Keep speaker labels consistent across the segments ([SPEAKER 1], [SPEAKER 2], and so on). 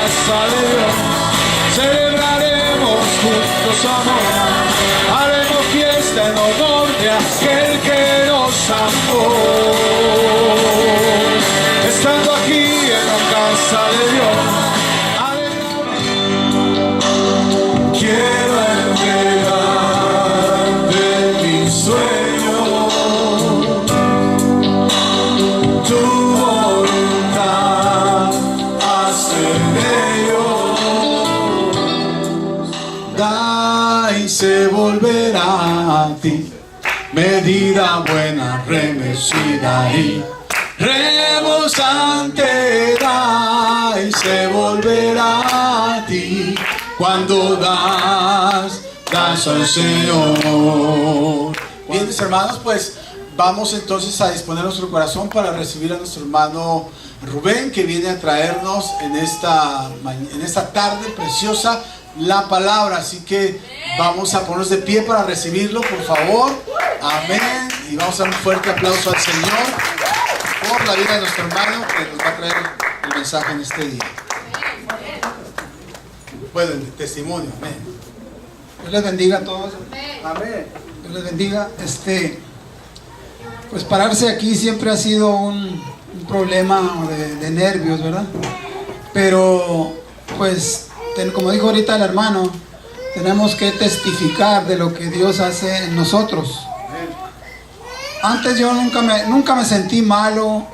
[SPEAKER 1] casa de Dios. Celebraremos juntos amor, haremos fiesta en honor de aquel que nos amó. Estando aquí en la casa de Dios, quiero entregarte mi sueño, tu voluntad, hacer de ellos. Da y se volverá a ti, medida buena, remecida y rebosante. Da y se volverá a ti, cuando das al Señor. Bien, mis hermanos, pues vamos entonces a disponer nuestro corazón para recibir a nuestro hermano Rubén, que viene a traernos en esta tarde preciosa la palabra. Así que vamos a ponernos de pie para recibirlo, por favor. Amén. Y vamos a dar un fuerte aplauso al Señor por la vida de nuestro hermano, que nos va a traer el mensaje en este día. Bueno, el testimonio. Amén. Dios les bendiga a todos. Amén. Dios les bendiga. Pues pararse aquí siempre ha sido un problema de nervios, ¿verdad? Pero pues como dijo ahorita el hermano, tenemos que testificar de lo que Dios hace en nosotros. Antes yo nunca me sentí malo,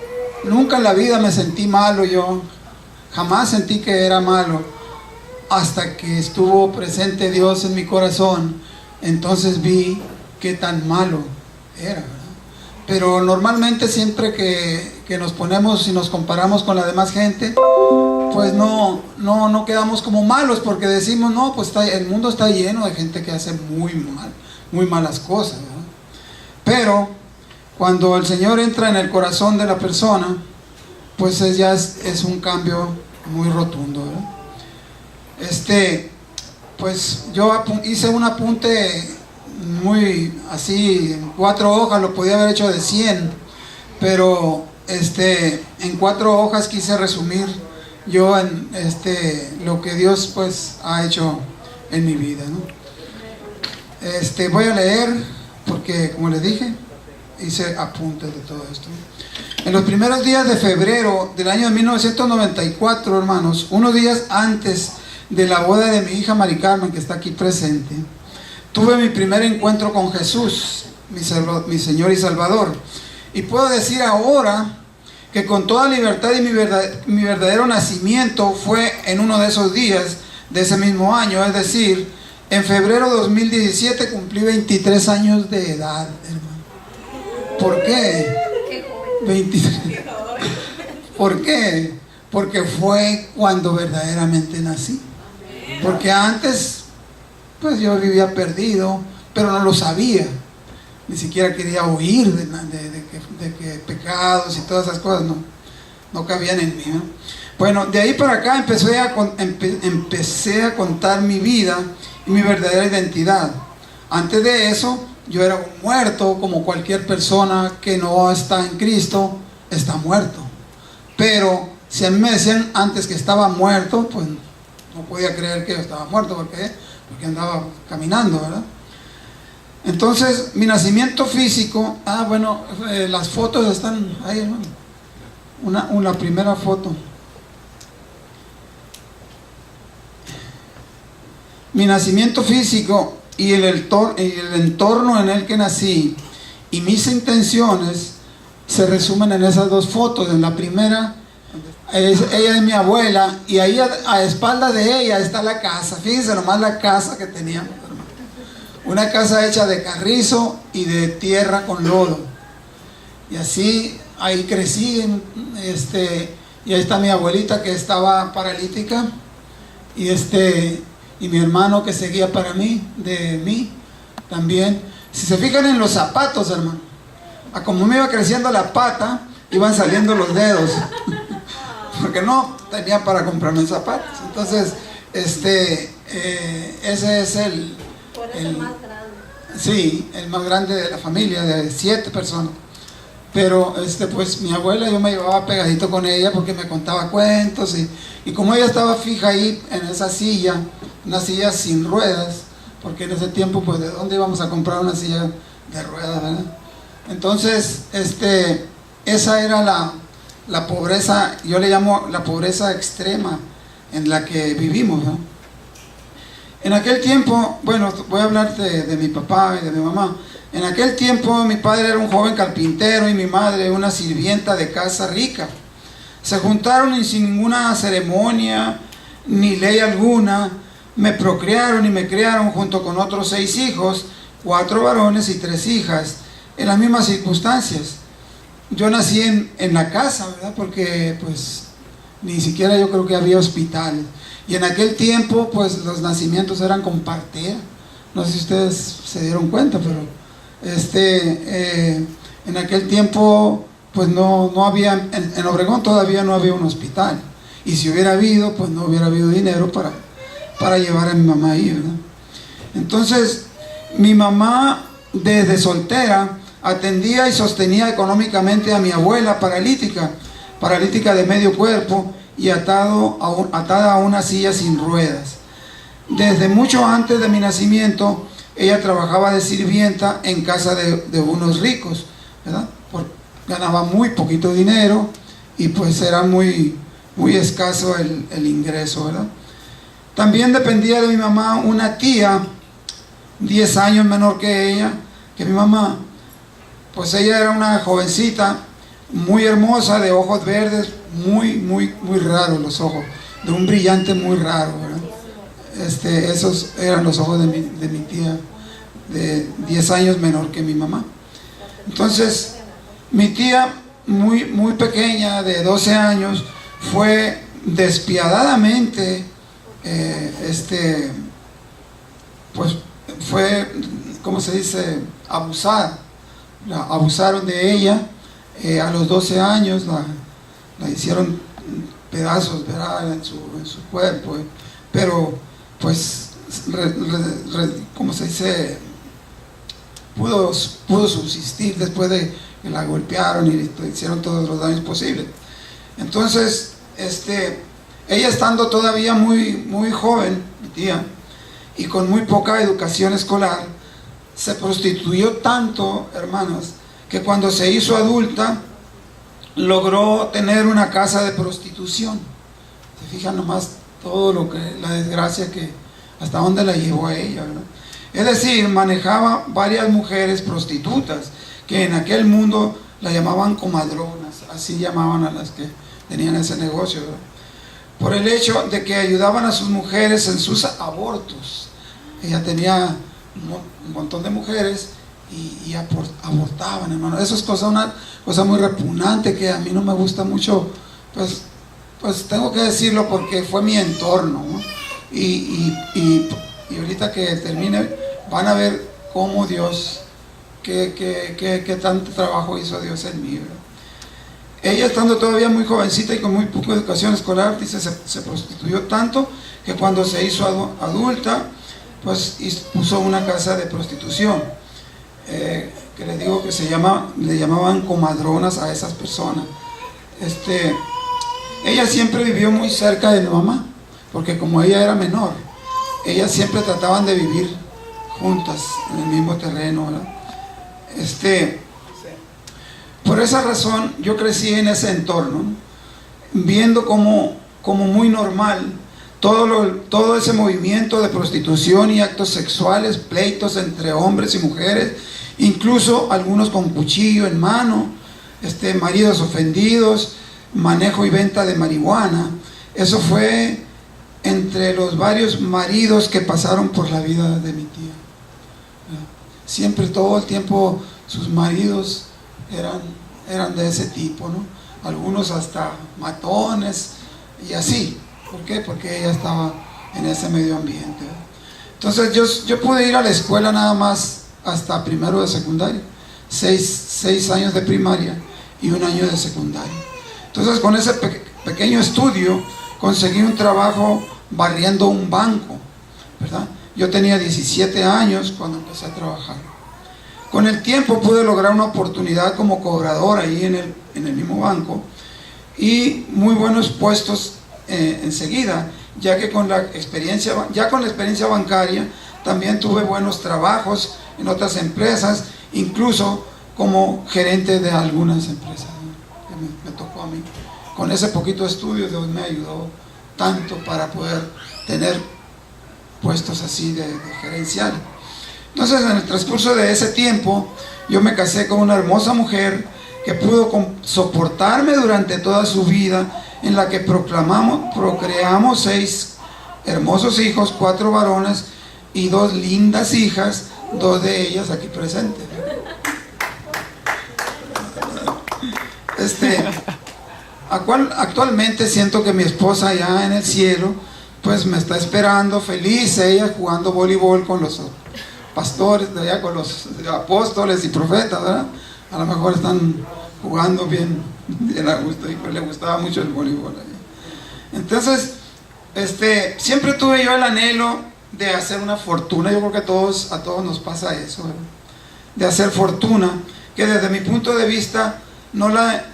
[SPEAKER 1] nunca en la vida me sentí malo yo, jamás sentí que era malo, hasta que estuvo presente Dios en mi corazón. Entonces vi qué tan malo era, ¿verdad? Pero normalmente siempre que nos ponemos y nos comparamos con la demás gente, pues no quedamos como malos, porque decimos, no, pues el mundo está lleno de gente que hace muy malas cosas, ¿verdad? Pero cuando el Señor entra en el corazón de la persona, pues ya es un cambio muy rotundo, ¿verdad? Pues yo hice un apunte muy así, en 4 hojas, lo podía haber hecho de 100, pero en 4 hojas quise resumir yo en lo que Dios pues ha hecho en mi vida, ¿no? Voy a leer, porque como les dije, hice apuntes de todo esto. En los primeros días de febrero del año de 1994, hermanos, unos días antes de la boda de mi hija Mari Carmen, que está aquí presente, tuve mi primer encuentro con Jesús, mi Señor y Salvador. Y puedo decir ahora que con toda libertad y mi verdadero nacimiento fue en uno de esos días de ese mismo año, es decir, en febrero de 2017 cumplí 23 años de edad, hermano. ¿Por qué? 23. ¿Por qué? Porque fue cuando verdaderamente nací. Porque antes, pues yo vivía perdido, pero no lo sabía. Ni siquiera quería oír de que pecados y todas esas cosas no cabían en mí, ¿no? Bueno, de ahí para acá empecé a contar mi vida y mi verdadera identidad. Antes de eso, yo era un muerto, como cualquier persona que no está en Cristo, está muerto. Pero si a mí me decían antes que estaba muerto, pues no podía creer que yo estaba muerto. ¿Por qué? Porque andaba caminando, ¿verdad? Entonces, mi nacimiento físico, las fotos están ahí, hermano. Una primera foto. Mi nacimiento físico y el entorno en el que nací y mis intenciones se resumen en esas 2 fotos. En la primera, ella es mi abuela, y ahí a espalda de ella está la casa. Fíjense nomás la casa que teníamos, hermano. Una casa hecha de carrizo y de tierra con lodo. Y así, ahí crecí, y ahí está mi abuelita, que estaba paralítica, y mi hermano que seguía de mí también. Si se fijan en los zapatos, hermano, a como me iba creciendo la pata, iban saliendo los dedos, porque no tenía para comprarme zapatos. Entonces, ese es el
[SPEAKER 2] más grande.
[SPEAKER 1] Sí, el más grande de la familia, de 7 personas. Pero pues mi abuela, yo me llevaba pegadito con ella porque me contaba cuentos y como ella estaba fija ahí en esa silla, una silla sin ruedas, porque en ese tiempo pues de dónde íbamos a comprar una silla de ruedas, ¿verdad? Entonces esa era la pobreza, yo le llamo la pobreza extrema en la que vivimos, ¿no? En aquel tiempo, bueno, voy a hablar de mi papá y de mi mamá. En aquel tiempo mi padre era un joven carpintero y mi madre una sirvienta de casa rica. Se juntaron y sin ninguna ceremonia ni ley alguna me procrearon y me criaron junto con otros 6 hijos, 4 varones y 3 hijas, en las mismas circunstancias. Yo nací en la casa, ¿verdad? Porque pues ni siquiera yo creo que había hospitales. Y en aquel tiempo pues los nacimientos eran con partera. No sé si ustedes se dieron cuenta, pero en aquel tiempo pues no había, en Obregón todavía no había un hospital. Y si hubiera habido, pues no hubiera habido dinero para llevar a mi mamá ahí, ¿verdad? Entonces mi mamá desde soltera atendía y sostenía económicamente a mi abuela paralítica de medio cuerpo y atada a una silla sin ruedas. Desde mucho antes de mi nacimiento, ella trabajaba de sirvienta en casa de unos ricos, ¿verdad? Ganaba muy poquito dinero y pues era muy escaso el ingreso, ¿verdad? También dependía de mi mamá una tía, 10 años menor que ella, que mi mamá. Pues ella era una jovencita muy hermosa, de ojos verdes, muy raros los ojos, de un brillante muy raro, ¿verdad? Esos eran los ojos de mi tía, de 10 años menor que mi mamá. Entonces, mi tía, muy pequeña, de 12 años, fue despiadadamente, pues fue, ¿cómo se dice?, abusada. Abusaron de ella. A los 12 años la hicieron pedazos, ¿verdad?, en su cuerpo, pero pues ¿cómo se dice?, pudo subsistir después de que la golpearon y le hicieron todos los daños posibles. Entonces ella, estando todavía muy joven, mi tía, y con muy poca educación escolar, se prostituyó tanto, hermanos, que cuando se hizo adulta logró tener una casa de prostitución. Se fijan nomás todo la desgracia que hasta dónde la llevó a ella, ¿verdad? Es decir, manejaba varias mujeres prostitutas que en aquel mundo la llamaban comadronas, así llamaban a las que tenían ese negocio, ¿verdad? Por el hecho de que ayudaban a sus mujeres en sus abortos. Ella tenía un montón de mujeres y abortaban, hermano. Eso es una cosa muy repugnante que a mí no me gusta mucho, pues tengo que decirlo porque fue mi entorno, ¿no? Y ahorita que termine van a ver cómo Dios, qué tanto trabajo hizo Dios en mí, ¿verdad? Ella, estando todavía muy jovencita y con muy poca educación escolar, dice, se prostituyó tanto que cuando se hizo adulta, pues puso una casa de prostitución, que les digo que le llamaban comadronas a esas personas. Ella siempre vivió muy cerca de mi mamá, porque como ella era menor, ellas siempre trataban de vivir juntas en el mismo terreno, ¿verdad? Por esa razón yo crecí en ese entorno, ¿no?, viendo como muy normal todo ese movimiento de prostitución y actos sexuales, pleitos entre hombres y mujeres, incluso algunos con cuchillo en mano, maridos ofendidos, manejo y venta de marihuana. Eso fue entre los varios maridos que pasaron por la vida de mi tía. Siempre, todo el tiempo, sus maridos eran de ese tipo, ¿no? Algunos hasta matones y así. ¿Por qué? Porque ella estaba en ese medio ambiente, ¿verdad? Entonces yo pude ir a la escuela nada más hasta primero de secundaria, 6 años de primaria y 1 año de secundaria. Entonces con ese pequeño estudio conseguí un trabajo barriendo un banco, ¿verdad? Yo tenía 17 años cuando empecé a trabajar. Con el tiempo pude lograr una oportunidad como cobrador ahí en el mismo banco y muy buenos puestos enseguida, ya que con la experiencia bancaria también tuve buenos trabajos en otras empresas, incluso como gerente de algunas empresas, ¿no? Que me tocó a mí. Con ese poquito estudio Dios me ayudó tanto para poder tener puestos así de gerencial. Entonces, en el transcurso de ese tiempo, yo me casé con una hermosa mujer que pudo soportarme durante toda su vida, en la que procreamos 6 hermosos hijos, 4 varones y 2 lindas hijas, 2 de ellas aquí presentes. Actualmente siento que mi esposa allá en el cielo pues me está esperando feliz, ella jugando voleibol con los pastores de allá, con los apóstoles y profetas, ¿verdad? A lo mejor están jugando bien a gusto, y pues le gustaba mucho el voleibol allá. Entonces siempre tuve yo el anhelo de hacer una fortuna. Yo creo que a todos nos pasa eso, ¿verdad? De hacer fortuna, que desde mi punto de vista no la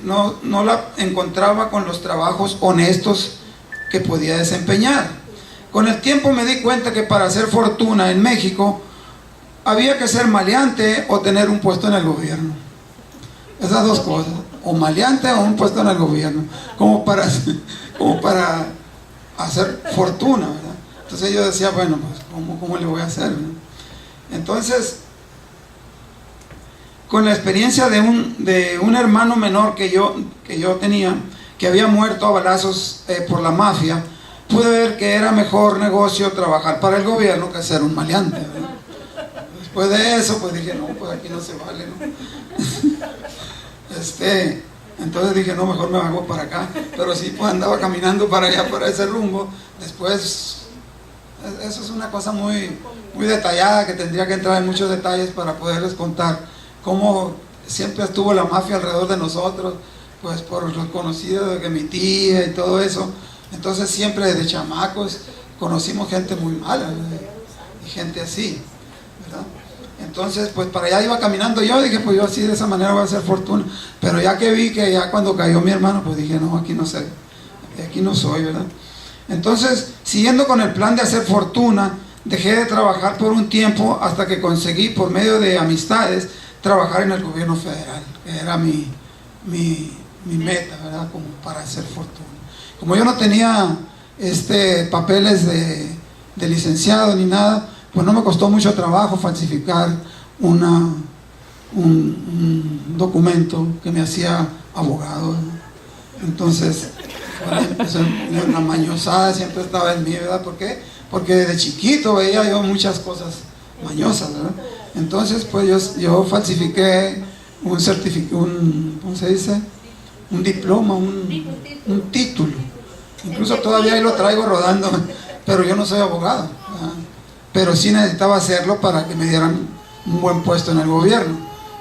[SPEAKER 1] encontraba con los trabajos honestos que podía desempeñar. Con el tiempo me di cuenta que para hacer fortuna en México había que ser maleante o tener un puesto en el gobierno. Esas dos cosas, o maleante o un puesto en el gobierno, como para hacer fortuna, ¿verdad? Entonces yo decía, bueno, pues ¿cómo le voy a hacer, ¿verdad? Entonces, con la experiencia de un hermano menor que yo tenía, que había muerto a balazos por la mafia, pude ver que era mejor negocio trabajar para el gobierno que ser un maleante, ¿verdad? Después de eso, pues dije, no, pues aquí no se vale, ¿no? Entonces dije, no, mejor me hago para acá. Pero sí, pues andaba caminando para allá, para ese rumbo. Después, eso es una cosa muy, muy detallada, que tendría que entrar en muchos detalles para poderles contar cómo siempre estuvo la mafia alrededor de nosotros, pues por los conocidos de que mi tía y todo eso. Entonces siempre desde chamacos conocimos gente muy mala, ¿verdad? Y gente así, ¿verdad? Entonces pues para allá iba caminando yo, dije pues yo así de esa manera voy a hacer fortuna. Pero ya que vi que ya cuando cayó mi hermano, pues dije no, aquí no sé, aquí no soy, ¿verdad? Entonces, siguiendo con el plan de hacer fortuna, dejé de trabajar por un tiempo hasta que conseguí, por medio de amistades, trabajar en el gobierno federal, que era mi meta, ¿verdad? Como para hacer fortuna. Como yo no tenía papeles de licenciado ni nada, pues no me costó mucho trabajo falsificar un documento que me hacía abogado, ¿no? Entonces, una mañosada siempre estaba en mí, ¿verdad? ¿Por qué? Porque desde chiquito veía yo muchas cosas mañosas, ¿verdad? Entonces, pues yo falsifiqué un certificado, ¿cómo se dice? Un diploma, un título. Incluso todavía ahí lo traigo rodando, pero yo no soy abogado, ¿verdad? Pero sí necesitaba hacerlo para que me dieran un buen puesto en el gobierno.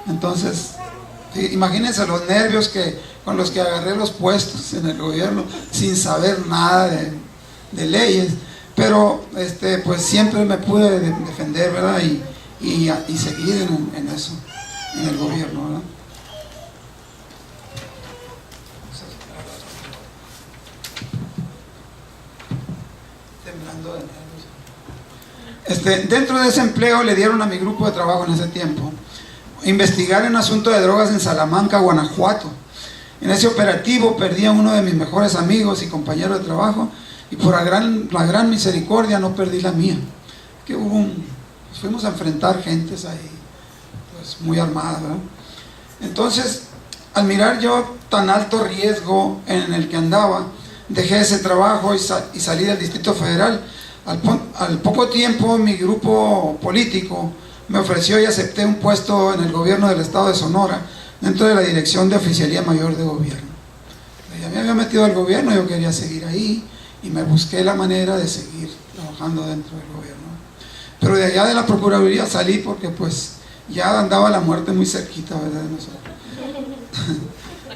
[SPEAKER 1] Entonces, imagínense los nervios con los que agarré los puestos en el gobierno sin saber nada de leyes, pero pues siempre me pude defender, ¿verdad? Y seguir en eso, en el gobierno, ¿verdad? Temblando de nervios. Dentro de ese empleo le dieron a mi grupo de trabajo en ese tiempo investigar un asunto de drogas en Salamanca, Guanajuato. En ese operativo perdí a uno de mis mejores amigos y compañeros de trabajo, y por la gran misericordia no perdí la mía. Que pues fuimos a enfrentar gentes ahí, pues muy armadas, ¿verdad? Entonces, al mirar yo tan alto riesgo en el que andaba, dejé ese trabajo y salí del Distrito Federal. Al poco tiempo, mi grupo político me ofreció y acepté un puesto en el gobierno del estado de Sonora, dentro de la Dirección de Oficialía Mayor de Gobierno. Ya me había metido al gobierno, yo quería seguir ahí, y me busqué la manera de seguir trabajando dentro del gobierno. Pero de allá de la Procuraduría salí porque pues ya andaba la muerte muy cerquita, ¿verdad? De nosotros.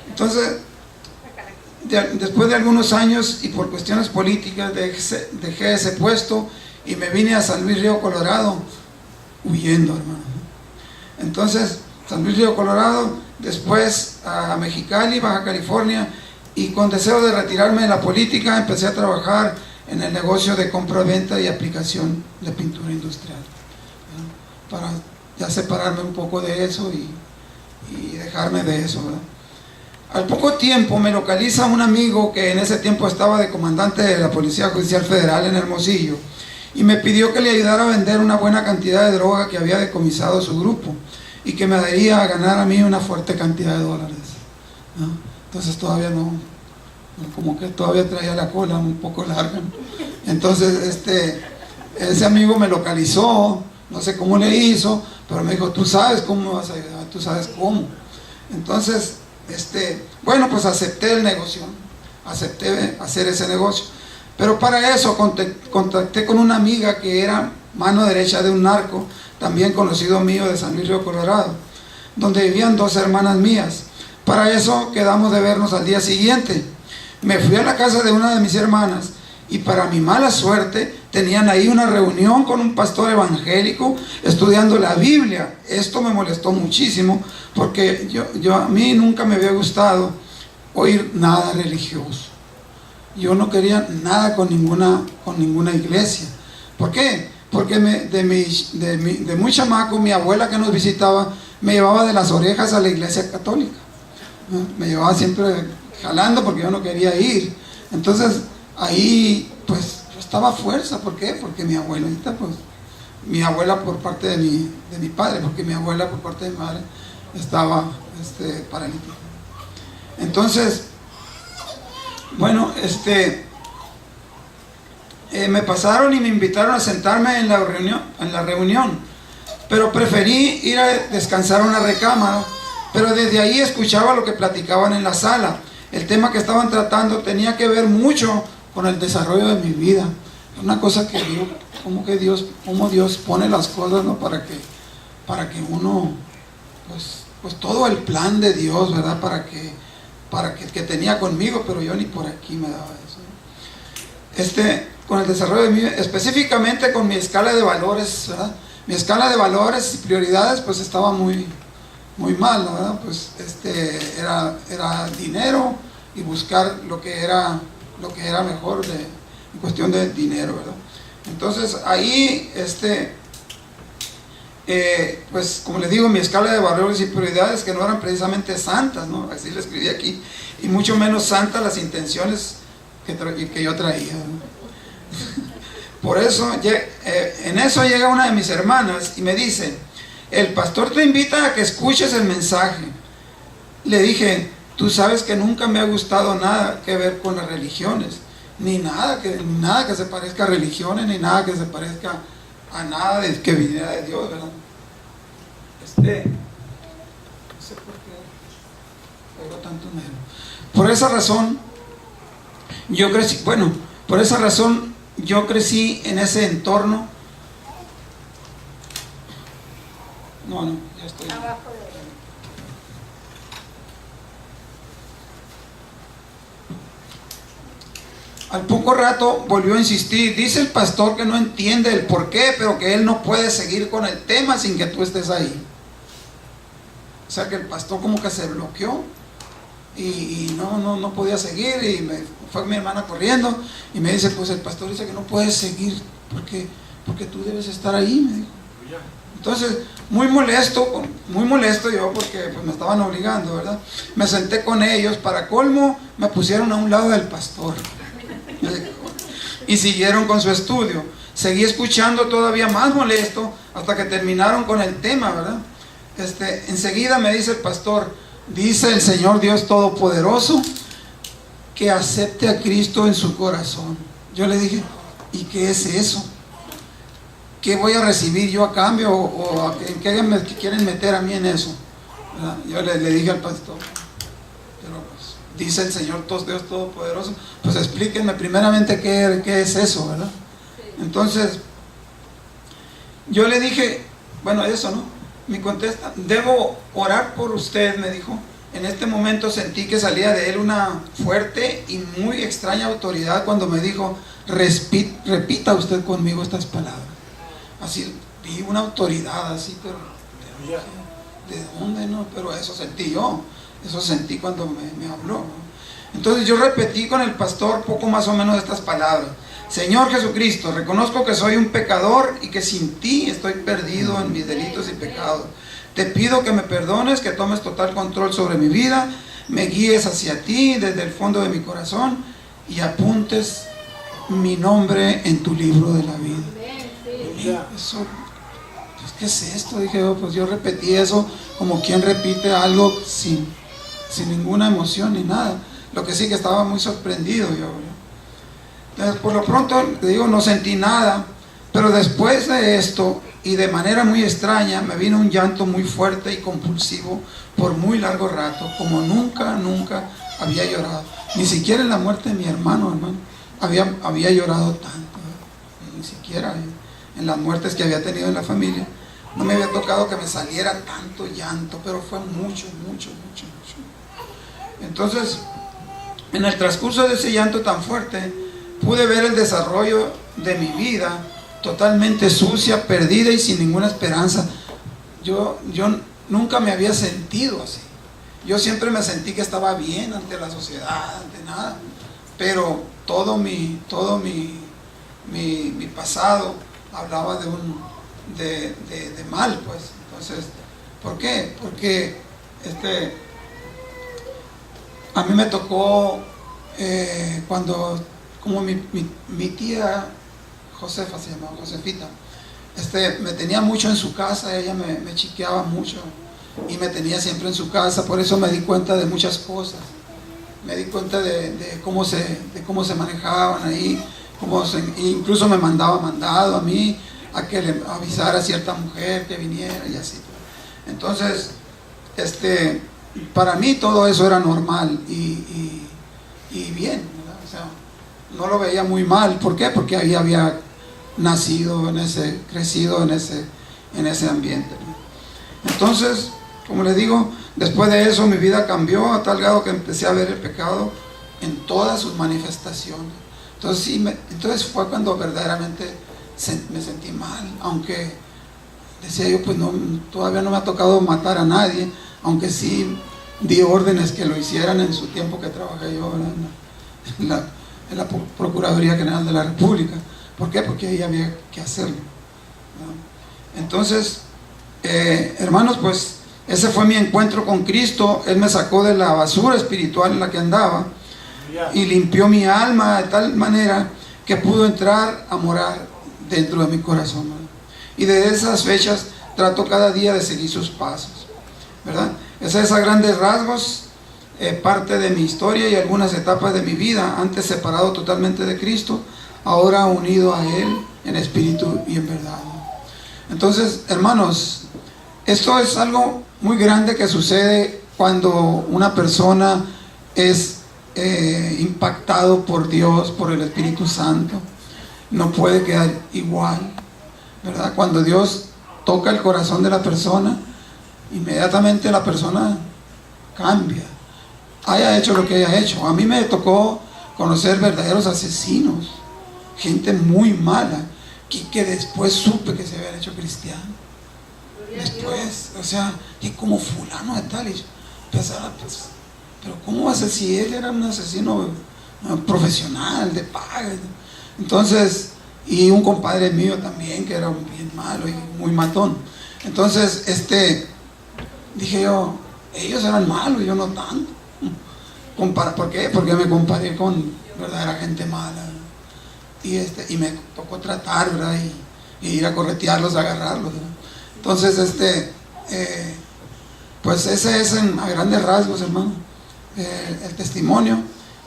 [SPEAKER 1] Entonces, después de algunos años y por cuestiones políticas, dejé ese puesto y me vine a San Luis Río Colorado, huyendo, hermano. Entonces, San Luis Río Colorado, después a Mexicali, Baja California, y con deseo de retirarme de la política, empecé a trabajar en el negocio de compra-venta y aplicación de pintura industrial, ¿no? Para ya separarme un poco de eso y dejarme de eso, ¿verdad? Al poco tiempo me localiza un amigo que en ese tiempo estaba de comandante de la Policía Judicial Federal en Hermosillo y me pidió que le ayudara a vender una buena cantidad de droga que había decomisado su grupo y que me daría a ganar a mí una fuerte cantidad de dólares, ¿no? Entonces todavía no, como que todavía traía la cola un poco larga. Entonces ese amigo me localizó, no sé cómo le hizo, pero me dijo, tú sabes cómo me vas a ayudar, tú sabes cómo. Entonces, bueno, pues acepté el negocio, acepté hacer ese negocio. Pero para eso contacté con una amiga que era mano derecha de un narco, también conocido mío de San Luis Río Colorado, donde vivían 2 hermanas mías. Para eso quedamos de vernos al día siguiente. Me fui a la casa de una de mis hermanas y para mi mala suerte tenían ahí una reunión con un pastor evangélico estudiando la Biblia. Esto me molestó muchísimo porque a mí nunca me había gustado oír nada religioso. Yo no quería nada con ninguna iglesia. ¿Por qué? Porque de muy chamaco mi abuela que nos visitaba me llevaba de las orejas a la iglesia católica, ¿no? Me llevaba siempre jalando porque yo no quería ir. Entonces ahí pues yo estaba a fuerza. ¿Por qué? Porque mi abuelita, pues mi abuela por parte de mi padre, porque mi abuela por parte de mi madre estaba paralítica. Entonces, bueno, me pasaron y me invitaron a sentarme en la reunión, pero preferí ir a descansar a una recámara, pero desde ahí escuchaba lo que platicaban en la sala. El tema que estaban tratando tenía que ver mucho con el desarrollo de mi vida. Una cosa que digo, cómo Dios pone las cosas, ¿no? Para que uno, pues todo el plan de Dios, ¿verdad? Que tenía conmigo, pero yo ni por aquí me daba eso, ¿no? Con el desarrollo de mi vida, específicamente con mi escala de valores, ¿verdad? Mi escala de valores y prioridades, pues estaba muy mal, ¿no? ¿Verdad? Pues era dinero y buscar lo que era mejor en cuestión de dinero, ¿verdad? Entonces ahí pues como les digo, mi escala de valores y prioridades que no eran precisamente santas, ¿no? Así lo escribí aquí, y mucho menos santas las intenciones que yo traía, ¿no? Por eso en eso llega una de mis hermanas y me dice, el pastor te invita a que escuches el mensaje. Le dije, tú sabes que nunca me ha gustado nada que ver con las religiones, ni nada que se parezca a religiones, ni nada que se parezca a nada que viniera de Dios, ¿verdad? No sé por qué pegó tanto negro. Por esa razón yo crecí en ese entorno. No, ya estoy abajo de... Al poco rato volvió a insistir. Dice el pastor que no entiende el por qué, pero que él no puede seguir con el tema sin que tú estés ahí. O sea que el pastor como que se bloqueó y no podía seguir, y fue mi hermana corriendo y me dice, pues el pastor dice que no puedes seguir porque tú debes estar ahí, me dijo. Entonces, muy molesto yo porque pues, me estaban obligando, ¿verdad? Me senté con ellos, para colmo me pusieron a un lado del pastor y siguieron con su estudio. Seguí escuchando todavía más molesto hasta que terminaron con el tema, ¿verdad? Enseguida me dice el pastor, dice el Señor Dios Todopoderoso que acepte a Cristo en su corazón. Yo le dije, ¿y qué es eso? ¿Qué voy a recibir yo a cambio? ¿O en qué me quieren meter a mí en eso? ¿Verdad? Yo le dije al pastor, pero pues, dice el Señor Dios Todopoderoso, pues explíquenme primeramente qué es eso, ¿verdad? Entonces yo le dije, bueno, eso, ¿no? Me contesta, debo orar por usted, me dijo. En este momento sentí que salía de él una fuerte y muy extraña autoridad cuando me dijo, repita usted conmigo estas palabras. Así, vi una autoridad así, pero ¿de dónde no? Pero eso sentí yo, eso sentí cuando me habló, ¿no? Entonces yo repetí con el pastor poco más o menos estas palabras: Señor Jesucristo, reconozco que soy un pecador y que sin ti estoy perdido en mis delitos y pecados. Te pido que me perdones, que tomes total control sobre mi vida, me guíes hacia ti desde el fondo de mi corazón y apuntes mi nombre en tu libro de la vida. Eso, pues, ¿qué es esto? Dije yo, pues yo repetí eso como quien repite algo sin ninguna emoción ni nada. Lo que sí que estaba muy sorprendido yo. Entonces, por lo pronto, te digo, no sentí nada, pero después de esto, y de manera muy extraña, me vino un llanto muy fuerte y compulsivo por muy largo rato, como nunca había llorado. Ni siquiera en la muerte de mi hermano, había llorado tanto, ni siquiera en las muertes que había tenido en la familia. No me había tocado que me saliera tanto llanto, pero fue mucho. Entonces, en el transcurso de ese llanto tan fuerte, pude ver el desarrollo de mi vida totalmente sucia, perdida y sin ninguna esperanza. Yo nunca me había sentido así. Yo siempre me sentí que estaba bien ante la sociedad, ante nada, pero todo mi pasado hablaba de mal, pues. Entonces, ¿por qué? Porque a mí me tocó cuando, como mi tía Josefa, se llamaba Josefita, me tenía mucho en su casa. Ella me chiqueaba mucho y me tenía siempre en su casa. Por eso me di cuenta de muchas cosas. Me di cuenta de cómo se manejaban ahí, incluso me mandaba mandado a mí a que le avisara a cierta mujer que viniera y así. Entonces, para mí todo eso era normal y bien, ¿verdad? O sea, no lo veía muy mal. ¿Por qué? Porque ahí había nacido crecido en ese ambiente. Entonces, como les digo, después de eso mi vida cambió a tal grado que empecé a ver el pecado en todas sus manifestaciones. Entonces fue cuando verdaderamente me sentí mal, aunque decía yo, pues no, todavía no me ha tocado matar a nadie, aunque sí di órdenes que lo hicieran en su tiempo que trabajé yo en la Procuraduría General de la República. ¿Por qué? Porque ahí había que hacerlo, ¿no? Entonces, hermanos, pues ese fue mi encuentro con Cristo. Él me sacó de la basura espiritual en la que andaba y limpió mi alma de tal manera que pudo entrar a morar dentro de mi corazón, ¿no? Y desde esas fechas trato cada día de seguir sus pasos, ¿verdad? Esa es a grandes rasgos parte de mi historia y algunas etapas de mi vida, antes separado totalmente de Cristo, ahora unido a Él en espíritu y en verdad. Entonces, hermanos, esto es algo muy grande que sucede cuando una persona es impactado por Dios, por el Espíritu Santo. No puede quedar igual, ¿verdad? Cuando Dios toca el corazón de la persona, inmediatamente la persona cambia, haya hecho lo que haya hecho. A mí me tocó conocer verdaderos asesinos, gente muy mala, que después supe que se habían hecho cristianos. Después, o sea, que como fulano de tal, y pensaba, pues, pero ¿cómo va a ser si él era un asesino profesional, de paga? Entonces, y un compadre mío también, que era bien malo y muy matón. Entonces, dije yo, ellos eran malos, yo no tanto. ¿Por qué? Porque me comparé con verdadera gente mala. Y me tocó tratar, ¿verdad? Y ir a corretearlos, a agarrarlos, ¿verdad? Entonces, pues ese es a grandes rasgos, hermano, el testimonio.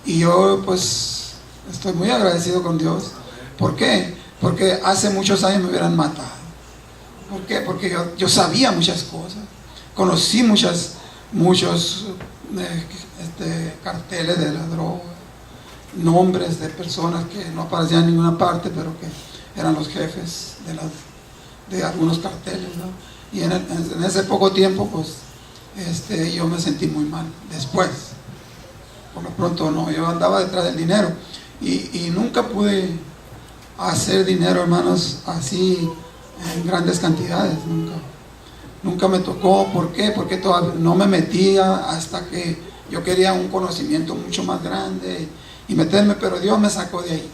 [SPEAKER 1] Y yo, pues, estoy muy agradecido con Dios. ¿Por qué? Porque hace muchos años me hubieran matado. ¿Por qué? Porque yo sabía muchas cosas. Conocí muchos carteles de la droga, nombres de personas que no aparecían en ninguna parte, pero que eran los jefes de algunos carteles, ¿no? Y en ese poco tiempo, pues, yo me sentí muy mal. Después, por lo pronto, no, yo andaba detrás del dinero y nunca pude hacer dinero, hermanos, así en grandes cantidades, nunca. nunca me tocó. ¿Por qué? Porque todavía no me metía hasta que yo quería un conocimiento mucho más grande y meterme, pero Dios me sacó de ahí.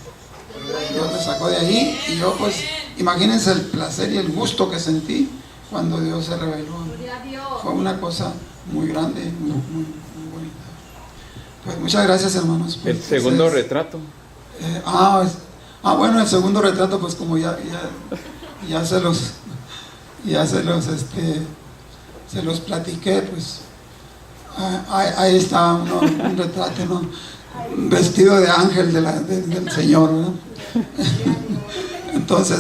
[SPEAKER 1] Dios me sacó de ahí y yo pues, imagínense el placer y el gusto que sentí cuando Dios se reveló. Fue una cosa muy grande, muy bonita. Pues muchas gracias, hermanos. Pues,
[SPEAKER 2] el segundo retrato.
[SPEAKER 1] Bueno, el segundo retrato, pues como ya se los platiqué, pues ahí está un retrato, ¿no? Un vestido de ángel del Señor, ¿no? Entonces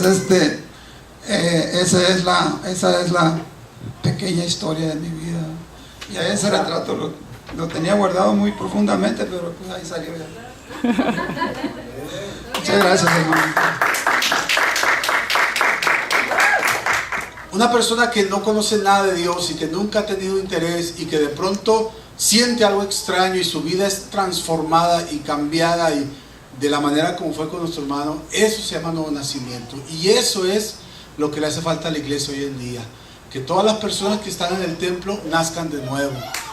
[SPEAKER 1] esa es la pequeña historia de mi vida. Y a ese retrato lo tenía guardado muy profundamente, pero pues ahí salió ya. Muchas gracias, hermano.
[SPEAKER 3] Una persona que no conoce nada de Dios y que nunca ha tenido interés y que de pronto siente algo extraño y su vida es transformada y cambiada y de la manera como fue con nuestro hermano, eso se llama nuevo nacimiento. Y eso es lo que le hace falta a la iglesia hoy en día. Que todas las personas que están en el templo nazcan de nuevo.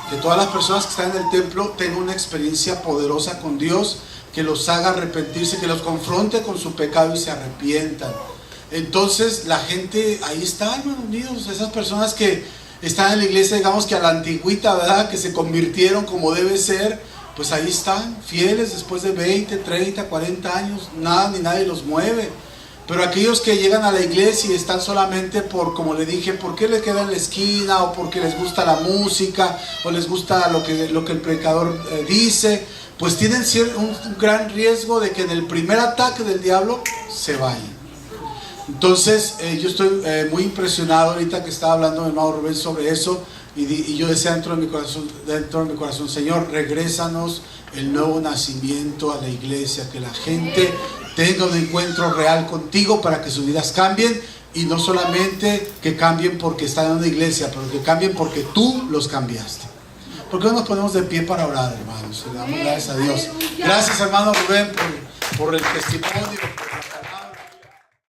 [SPEAKER 3] Que todas las personas que están en el templo tengan una experiencia poderosa con Dios, que los haga arrepentirse, que los confronte con su pecado y se arrepientan. Entonces la gente, ahí está, hermanos míos, esas personas que están en la iglesia, digamos que a la antigüita, ¿verdad? Que se convirtieron como debe ser, pues ahí están, fieles después de 20, 30, 40 años, nada ni nadie los mueve. Pero aquellos que llegan a la iglesia y están solamente por, como le dije, porque les queda en la esquina, o porque les gusta la música, o les gusta lo que el predicador dice, pues tienen un gran riesgo de que en el primer ataque del diablo se vayan. Entonces yo estoy muy impresionado ahorita que estaba hablando mi hermano Rubén sobre eso, y yo decía dentro de mi corazón, Señor, regrésanos el nuevo nacimiento a la iglesia, que la gente tenga un encuentro real contigo para que sus vidas cambien, y no solamente que cambien porque están en una iglesia, pero que cambien porque tú los cambiaste. ¿Por qué no nos ponemos de pie para orar, hermanos? Le damos gracias a Dios. Gracias, hermano Rubén, por el testimonio.